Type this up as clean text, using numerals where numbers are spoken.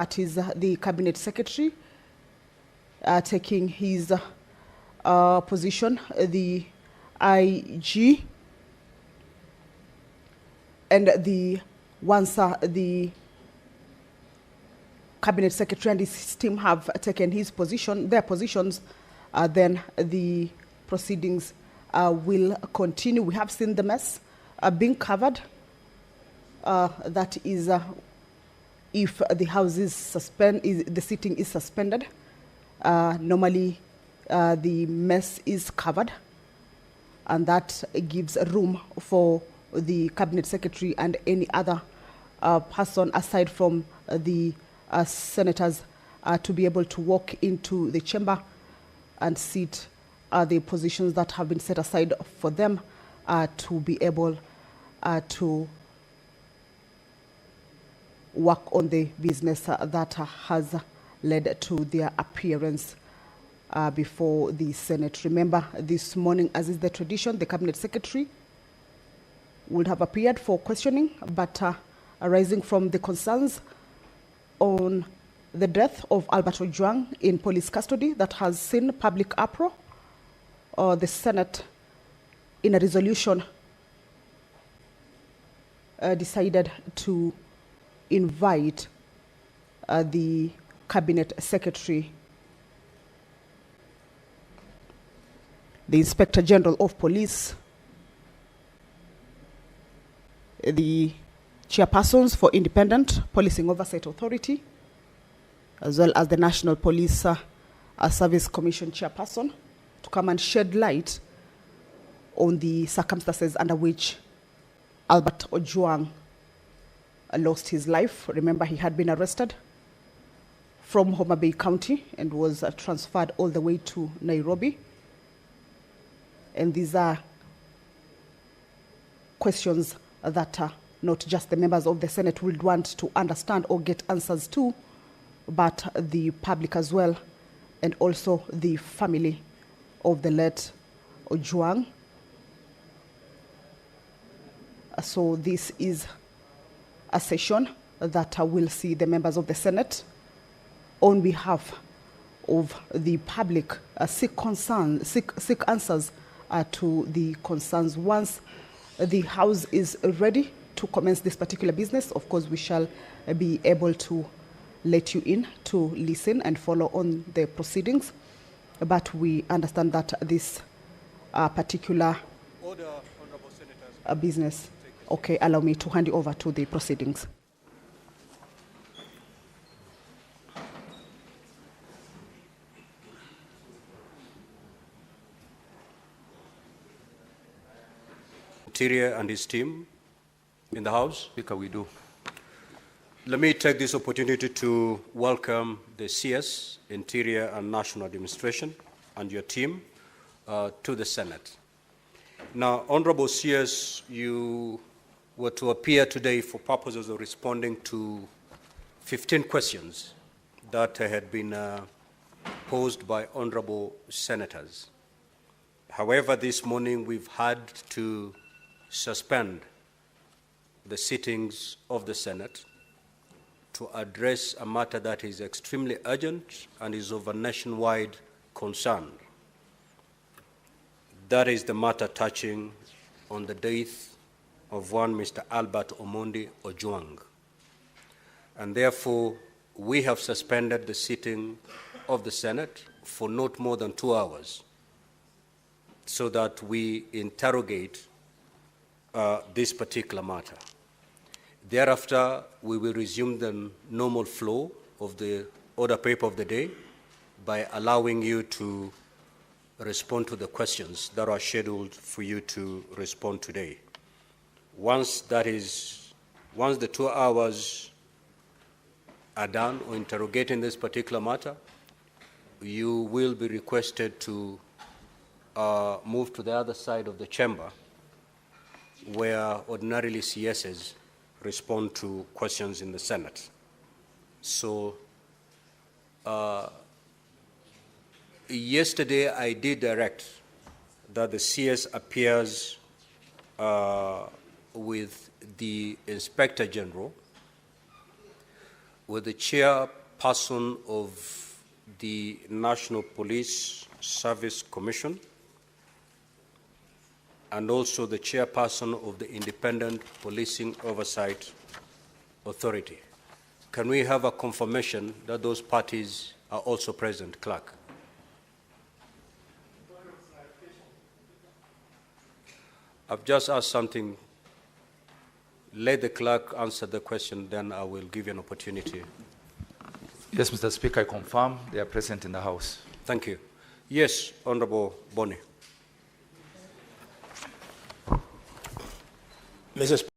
That is the Cabinet Secretary taking his position, the IG, and once the Cabinet Secretary and his team have taken their positions, then the proceedings will continue. We have seen the mess being covered. That is, if the House is the sitting is suspended, normally the mess is covered, and that gives room for the Cabinet Secretary and any other person aside from the senators to be able to walk into the chamber and sit the positions that have been set aside for them to be able to work on the business that has led to their appearance before the Senate. Remember, this morning, as is the tradition, the Cabinet Secretary would have appeared for questioning, but arising from the concerns on the death of Albert Ojwang in police custody that has seen public uproar, the Senate, in a resolution, decided to invite the Cabinet Secretary, the Inspector General of Police, the chairpersons for Independent Policing Oversight Authority, as well as the National Police Service Commission chairperson, to come and shed light on the circumstances under which Albert Ojwang lost his life. Remember, he had been arrested from Homa Bay County and was transferred all the way to Nairobi. And these are questions that not just the members of the Senate would want to understand or get answers to, but the public as well, and also the family of the late Ojwang. So this is a session that will see the members of the Senate, on behalf of the public, seek answers to the concerns. Once the House is ready to commence this particular business, of course, we shall be able to let you in to listen and follow on the proceedings. But we understand that this particular business. Okay, allow me to hand you over to the proceedings. Interior and his team in the House. Speaker, we do. Let me take this opportunity to welcome the CS, Interior and National Administration, and your team to the Senate. Now, Honorable CS, you were to appear today for purposes of responding to 15 questions that had been posed by honorable senators. However, this morning we've had to suspend the sittings of the Senate to address a matter that is extremely urgent and is of a nationwide concern. That is the matter touching on the death of one Mr. Albert Omondi Ojwang. And therefore, we have suspended the sitting of the Senate for not more than 2 hours so that we interrogate this particular matter. Thereafter, we will resume the normal flow of the order paper of the day by allowing you to respond to the questions that are scheduled for you to respond today. Once the 2 hours are done on interrogating this particular matter, you will be requested to move to the other side of the chamber where ordinarily CSs respond to questions in the Senate. So yesterday I did direct that the CS appears with the Inspector General with the chairperson of the National Police Service Commission and also the chairperson of the Independent Policing Oversight Authority. Can we have a confirmation that those parties are also present, Clerk? I've just asked something. Let the clerk answer the question, then I will give you an opportunity. Yes, Mr. Speaker, I confirm they are present in the House. Thank you. Yes, Honorable Boni. Mr.